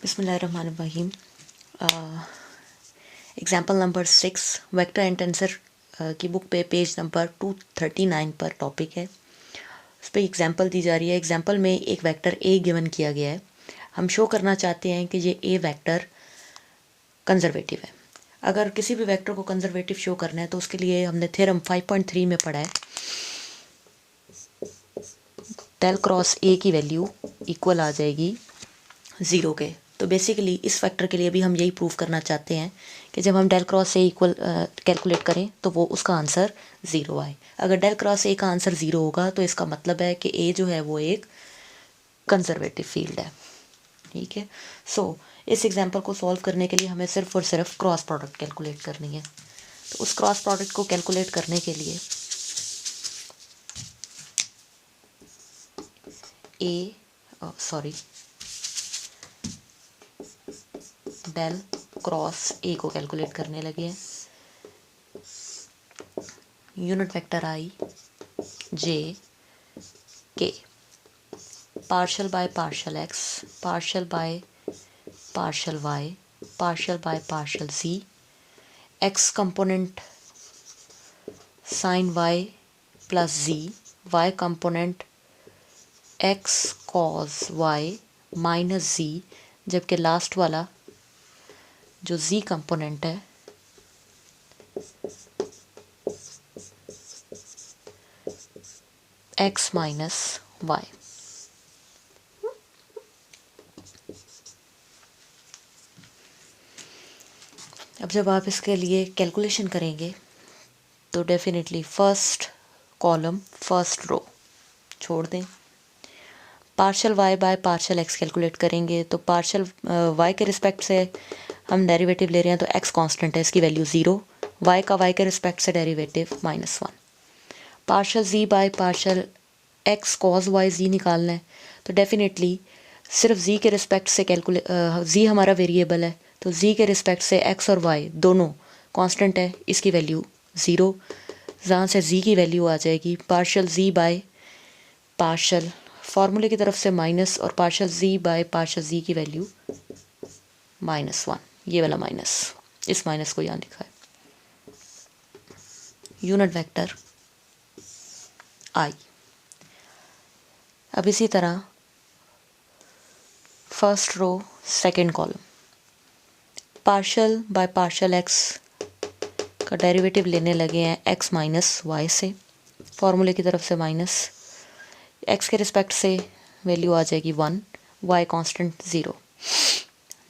बिस्मिल्लाहिर्रहमानिर्रहीम। Example number 6 vector and tensor की book पे पेज नंबर 239 पर टॉपिक है। उस पर एग्जाम्पल दी जा रही है। एग्जाम्पल में एक वेक्टर ए गिवन किया गया है। हम शो करना चाहते हैं कि ये ए वेक्टर कंजर्वेटिव है। अगर किसी भी वेक्टर को कंजर्वेटिव शो करना है तो उसके लिए हमने थ्योरम 5.3 में पढ़ा है, डेल क्रॉस ए की वैल्यू इक्वल आ जाएगी 0 के। तो बेसिकली इस फैक्टर के लिए भी हम यही प्रूव करना चाहते हैं कि जब हम del cross A equal calculate करें तो वो उसका आंसर 0 आए। अगर डेल क्रॉस ए का आंसर 0 होगा तो इसका मतलब है कि ए जो है वो एक कंजर्वेटिव फील्ड है। ठीक है। सो इस एग्जांपल को सॉल्व करने के लिए हमें सिर्फ और सिर्फ क्रॉस प्रोडक्ट कैलकुलेट करनी है। तो उस क्रॉस प्रोडक्ट को कैलकुलेट करने के लिए डेल क्रॉस ए को कैलकुलेट करने लगे हैं। Unit vector i j k, partial by partial x, partial by partial y, partial by partial z, x component sine y plus z, y component x cos y minus z, जबकि last वाला जो z component है x minus y. अब जब आप इसके लिए calculation करेंगे तो definitely first column first row छोड़ दें। Partial Y by partial x calculate करेंगे तो पार्शियल वाई के रिस्पेक्ट से हम डेरिवेटिव ले रहे हैं तो एक्स कांस्टेंट है, इसकी वैल्यू 0। वाई का वाई के रिस्पेक्ट से derivative -1। Partial ji by partial x cos y z निकालना है तो डेफिनेटली सिर्फ जी के रिस्पेक्ट से जी हमारा वेरिएबल है तो जी के रिस्पेक्ट से एक्स और वाई दोनों कांस्टेंट है, इसकी वैल्यू 0। जहाँ से जी की वैल्यू आ जाएगी पार्शियल जी बाय पार्शियल फार्मूले की तरफ से माइनस और पार्शियल जी बाय पार्शियल जी की वैल्यू -1। ये वाला माइनस, इस माइनस को यहाँ लिखा है। Unit vector I. अब इसी तरह first row second column, partial by partial X का डेरिवेटिव लेने लगे हैं एक्स माइनस वाई से, फार्मूले की तरफ से माइनस, एक्स के रिस्पेक्ट से वैल्यू आ जाएगी 1, वाई कांस्टेंट 0।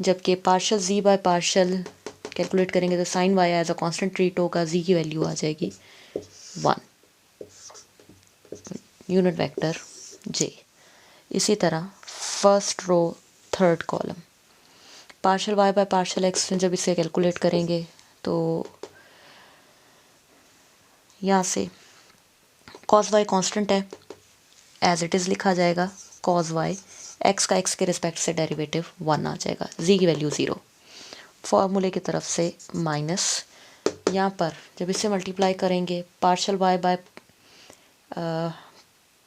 जबकि partial ji by partial calculate करेंगे तो sine Y as a constant treat होगा, जी की वैल्यू आ जाएगी 1। Unit vector J. इसी तरह first row third column, partial Y by partial X जब इसे कैलकुलेट करेंगे तो यहाँ से कॉस वाई कांस्टेंट है, एज इट इज़ लिखा जाएगा कॉस वाई, एक्स का एक्स के रिस्पेक्ट से डेरिवेटिव 1 आ जाएगा, जी की वैल्यू 0। फॉर्मूले की तरफ से माइनस, यहाँ पर जब इससे मल्टीप्लाई करेंगे partial Y by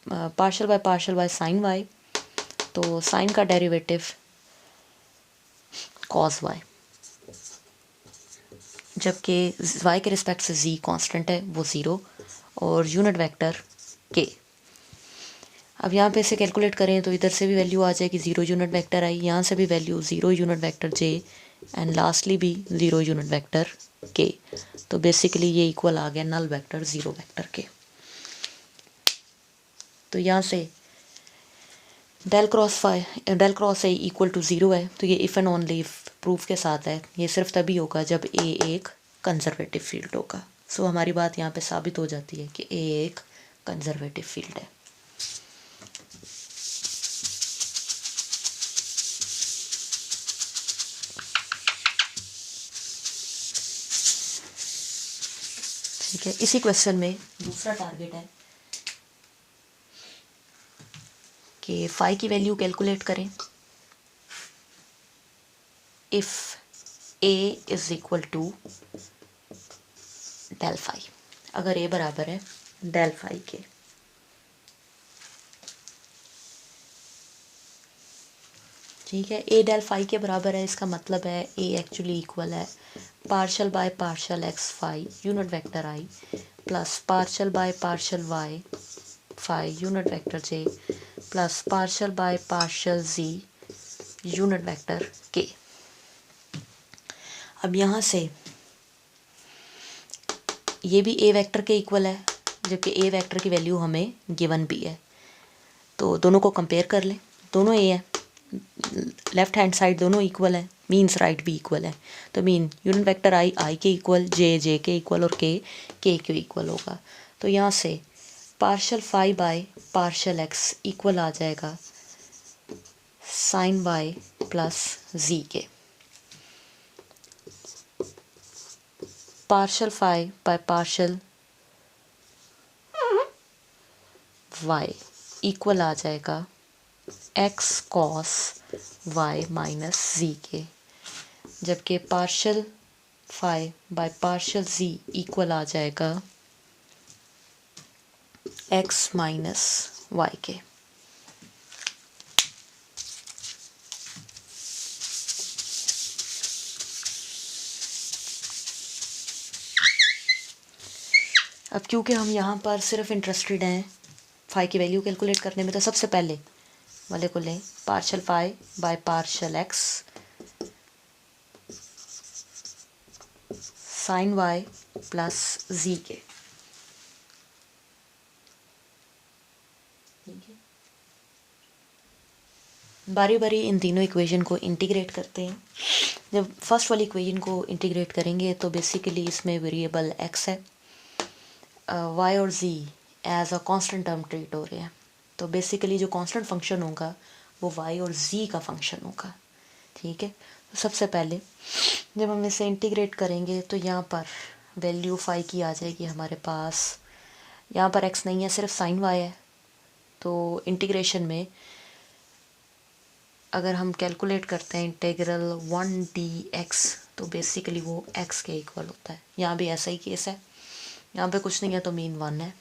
partial Y sine Y, तो साइन का डेरिवेटिव कॉस वाई, जबकि वाई के रिस्पेक्ट से जी कांस्टेंट है वो 0 और यूनिट वेक्टर के। अब यहाँ पे इसे कैलकुलेट करें तो इधर से भी वैल्यू आ जाएगी 0 यूनिट वेक्टर आई, यहाँ से भी value 0 unit vector J and lastly भी 0 यूनिट वेक्टर के। तो बेसिकली ये इक्वल आ गया नल वेक्टर 0 वेक्टर के। तो यहाँ से del cross A equal to 0 है तो ये if and only if proof के साथ है। ये सिर्फ तभी होगा जब ए एक कंजर्वेटिव फील्ड होगा। सो हमारी बात यहाँ पे साबित हो जाती है कि ए एक कंजर्वेटिव फील्ड है। ठीक है। इसी क्वेश्चन में दूसरा टारगेट है कि फाई की वैल्यू कैलकुलेट करें if A is equal to del phi. अगर ए बराबर है डेल फाई के। ठीक है, ए डेल फाई के बराबर है, इसका मतलब है ए एक्चुअली इक्वल है partial by partial X phi unit vector I plus partial by partial Y phi unit vector J plus partial by partial Z unit vector K. अब यहाँ से ये भी ए वेक्टर के इक्वल है, जबकि ए वेक्टर की वैल्यू हमें गिवन भी है, तो दोनों को कंपेयर कर लें, दोनों ए है, लेफ्ट हैंड साइड दोनों इक्वल है, मीन्स राइट भी इक्वल है, तो मीन यूनिट वेक्टर आई आई के इक्वल, जे के इक्वल और के के इक्वल होगा। तो यहाँ से partial phi by partial x equal आ जाएगा साइन वाई प्लस जी के। Partial phi by partial y equal आ जाएगा x cos y minus z के, जबकि partial phi by partial z equal आ जाएगा एक्स माइनस वाई के। अब क्योंकि हम यहाँ पर सिर्फ इंटरेस्टेड हैं फाई की वैल्यू कैलकुलेट करने में, तो सबसे पहले वाले को लें partial phi by partial x sine y plus z के। बारी बारी इन तीनों इक्वेशन को इंटीग्रेट करते हैं। जब फर्स्ट वाली इक्वेशन को इंटीग्रेट करेंगे तो बेसिकली इसमें वेरिएबल एक्स है, वाई और z as a constant term treat हो रहे हैं, तो बेसिकली जो कांस्टेंट फंक्शन होगा वो वाई और जी का फंक्शन होगा। ठीक है, तो सबसे पहले जब हम इसे इंटीग्रेट करेंगे तो यहाँ पर वैल्यू फाई की आ जाएगी हमारे पास, यहाँ पर एक्स नहीं है, सिर्फ साइन वाई है, तो इंटीग्रेशन में अगर हम कैलकुलेट करते हैं इंटीग्रल 1 dx तो बेसिकली वो x के इक्वल होता है। यहाँ भी ऐसा ही केस है, यहाँ पे कुछ नहीं है तो मीन 1 है।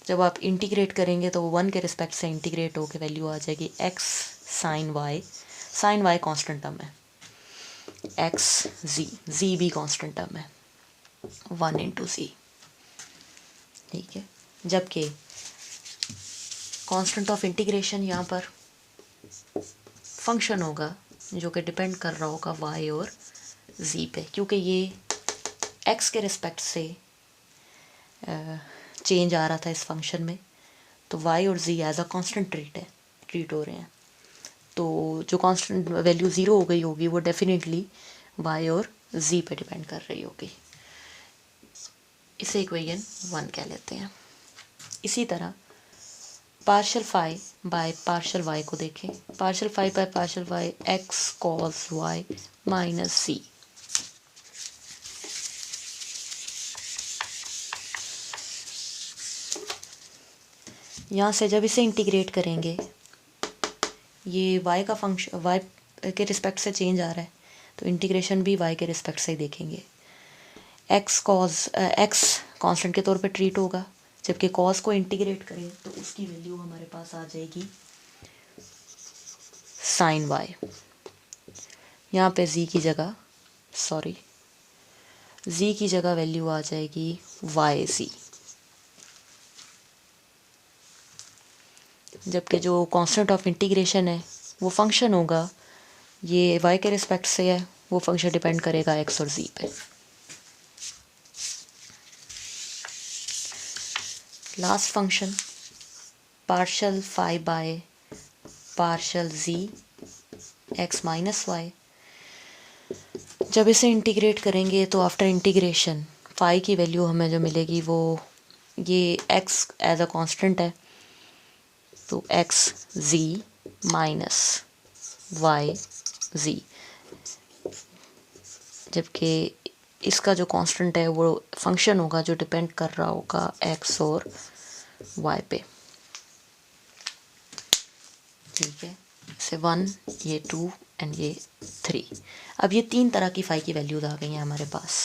जब आप इंटीग्रेट करेंगे तो वो 1 के रिस्पेक्ट से इंटीग्रेट होकर वैल्यू आ जाएगी x sine Y constant term है, x जी भी कांस्टेंट टर्म है 1 इंटू जी। ठीक है, जबकि कांस्टेंट ऑफ इंटीग्रेशन यहाँ पर फंक्शन होगा जो कि डिपेंड कर रहा होगा y और z पे, क्योंकि ये x के रिस्पेक्ट से चेंज आ रहा था इस फंक्शन में, तो y और z as a constant treat हो रहे हैं, तो जो कांस्टेंट वैल्यू 0 हो गई होगी वो डेफिनेटली y और z पे डिपेंड कर रही होगी। इसे इक्वेशन 1 कह लेते हैं। इसी तरह partial phi by partial y को देखें, partial phi by partial y x cos y minus c. यहाँ से जब इसे इंटीग्रेट करेंगे, ये वाई का फंक्शन वाई के रिस्पेक्ट से चेंज आ रहा है, तो इंटीग्रेशन भी वाई के रिस्पेक्ट से ही देखेंगे। एक्स कांस्टेंट के तौर पे ट्रीट होगा, जबकि कॉस को इंटीग्रेट करें तो उसकी वैल्यू हमारे पास आ जाएगी साइन वाई। यहाँ पे जी की जगह वैल्यू आ जाएगी वाई सी, जबकि जो कांस्टेंट ऑफ इंटीग्रेशन है वो फंक्शन होगा, ये वाई के रिस्पेक्ट से है, वो फंक्शन डिपेंड करेगा एक्स और जी पे। Last function partial phi by partial Z X minus Y, जब इसे इंटीग्रेट करेंगे तो आफ्टर इंटीग्रेशन फाई की वैल्यू हमें जो मिलेगी वो ये एक्स एज अ कांस्टेंट है, तो एक्स जी माइनस वाई जी, जबकि इसका जो कांस्टेंट है वो फंक्शन होगा जो डिपेंड कर रहा होगा एक्स और वाई पे। ठीक है, से 1 ये 2 एंड ये 3। अब ये 3 तरह की फाई की वैल्यूज आ गई हैं हमारे पास।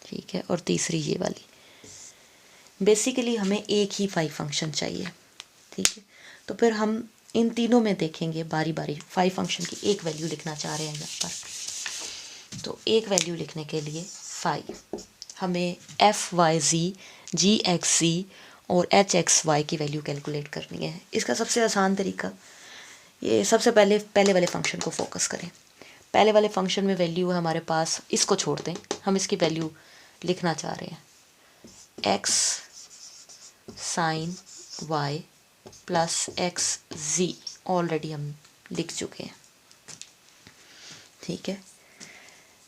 ठीक है, और तीसरी ये वाली। बेसिकली हमें एक ही फाई फंक्शन चाहिए, ठीक है। तो फिर हम इन तीनों में देखेंगे बारी बारी। फाई फंक्शन की एक वैल्यू लिखना चाह रहे हैं यहाँ पर, तो एक वैल्यू लिखने के लिए फाई हमें एफ वाई जी, जी एक्स जी और एच एक्स वाई की वैल्यू कैलकुलेट करनी है। इसका सबसे आसान तरीका ये, सबसे पहले वाले फंक्शन को फोकस करें। पहले वाले फंक्शन में वैल्यू है हमारे पास, इसको छोड़ दें, हम इसकी वैल्यू लिखना चाह रहे हैं x sine y plus x z, already हम लिख चुके हैं, ठीक है।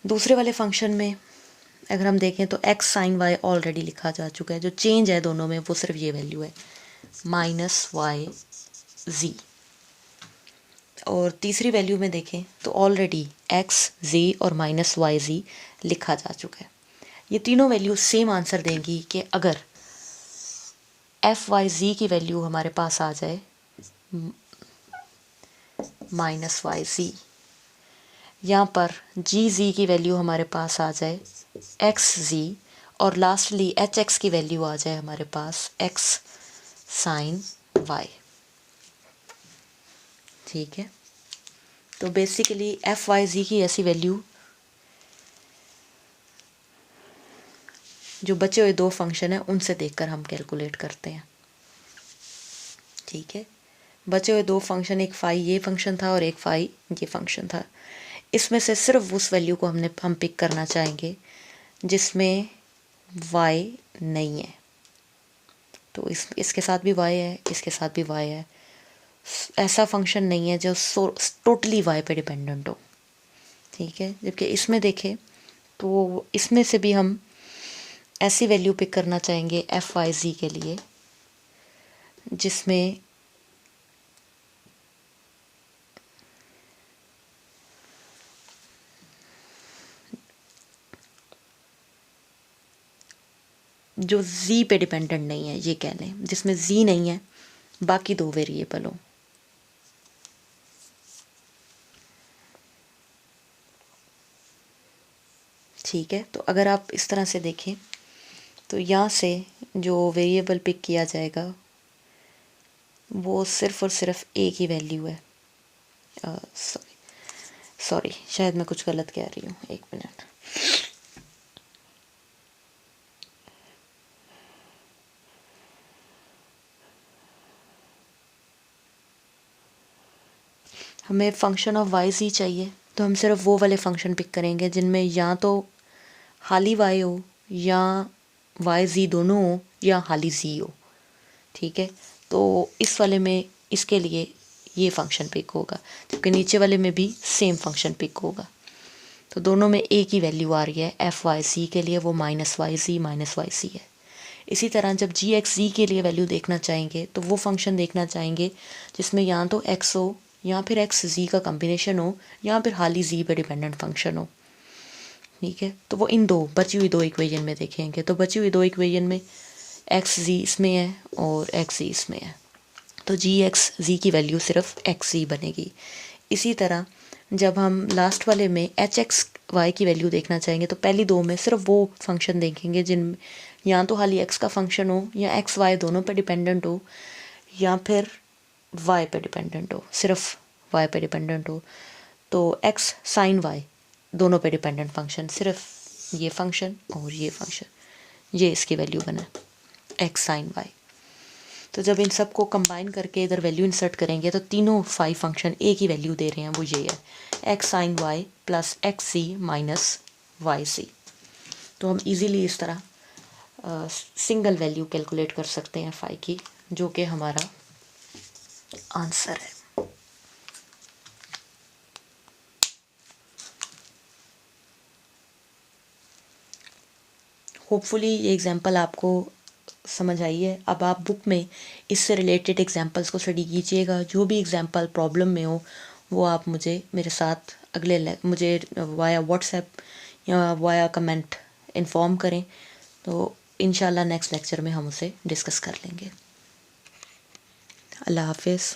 दूसरे वाले फंक्शन में अगर हम देखें तो एक्स साइन वाई ऑलरेडी लिखा जा चुका है, जो चेंज है दोनों में वो सिर्फ ये वैल्यू है माइनस वाई जी। और तीसरी वैल्यू में देखें तो ऑलरेडी एक्स जी और माइनस वाई जी लिखा जा चुका है। ये तीनों वैल्यू सेम आंसर देंगी कि अगर एफ वाई जी की वैल्यू हमारे पास आ जाए माइनस वाई जी, यहाँ पर जी जी की वैल्यू हमारे पास आ जाए एक्स जी, और लास्टली एच एक्स की वैल्यू आ जाए हमारे पास एक्स साइन वाई, ठीक है। तो बेसिकली एफ वाई जी की ऐसी वैल्यू जो बचे हुए दो फंक्शन हैं उनसे देखकर हम कैलकुलेट करते हैं, ठीक है। बचे हुए दो फंक्शन, एक फाई ये फंक्शन था और एक फाई ये फंक्शन था। इसमें से सिर्फ उस वैल्यू को हम पिक करना चाहेंगे जिसमें y नहीं है। तो इसके साथ भी y है, इसके साथ भी y है। ऐसा फंक्शन नहीं है जो टोटली y पे डिपेंडेंट हो, ठीक है। जबकि इसमें देखें तो इसमें से भी हम ऐसी वैल्यू पिक करना चाहेंगे एफ वाई जी के लिए जिसमें जो z पे डिपेंडेंट नहीं है, ये कह लें जिसमें z नहीं है, बाकी दो वेरिएबल हो, ठीक है। तो अगर आप इस तरह से देखें तो यहाँ से जो वेरिएबल पिक किया जाएगा वो सिर्फ और सिर्फ एक ही वैल्यू है। सॉरी शायद मैं कुछ गलत कह रही हूँ, एक मिनट। हमें फंक्शन ऑफ वाई जी चाहिए, तो हम सिर्फ वो वाले फंक्शन पिक करेंगे जिनमें या तो हाली वाई हो या वाई जी दोनों हो या हाली जी हो, ठीक है। तो इस वाले में इसके लिए ये फंक्शन पिक होगा, जबकि नीचे वाले में भी सेम फंक्शन पिक होगा। तो दोनों में एक ही वैल्यू आ रही है एफ वाई सी के लिए, वो माइनस वाई सी है। इसी तरह जब जी एक्स जी के लिए वैल्यू देखना चाहेंगे तो वो फंक्शन देखना चाहेंगे जिसमें या तो एक्स हो या फिर एक्स जी का कम्बिनेशन हो या फिर हाली जी पे डिपेंडेंट फंक्शन हो, ठीक है। तो वो इन दो बची हुई दो इक्वेशन में देखेंगे। तो बची हुई दो इक्वेशन में एक्स जी इसमें है और एक्स जी इसमें है, तो जी एक्स जी की वैल्यू सिर्फ एक्स जी बनेगी। इसी तरह जब हम लास्ट वाले में एच एक्स वाई की वैल्यू देखना चाहेंगे तो पहली दो में सिर्फ वो फंक्शन देखेंगे जिन या तो हाली एक्स का फंक्शन हो या एक्स वाई दोनों पे डिपेंडेंट हो या फिर वाई पे डिपेंडेंट हो, सिर्फ वाई पे डिपेंडेंट हो। तो एक्स साइन वाई दोनों पे डिपेंडेंट फंक्शन, सिर्फ ये फंक्शन और ये फंक्शन, ये इसकी वैल्यू बना एक्स साइन वाई। तो जब इन सब को कंबाइन करके इधर वैल्यू इंसर्ट करेंगे तो तीनों फाइव फंक्शन एक ही वैल्यू दे रहे हैं, वो ये है x sine y plus x c minus y c. तो हम इजीली इस तरह सिंगल वैल्यू कैलकुलेट कर सकते हैं फाई की, जो कि हमारा आंसर है। होपफुली ये एग्जांपल आपको समझ आई है। अब आप बुक में इससे रिलेटेड एग्जांपल्स को स्टडी कीजिएगा। जो भी एग्जांपल प्रॉब्लम में हो वो आप मेरे साथ मुझे वाया व्हाट्सएप या वाया कमेंट इन्फॉर्म करें, तो इंशाल्लाह नेक्स्ट लेक्चर में हम उसे डिस्कस कर लेंगे। अल्लाह हाफिज़।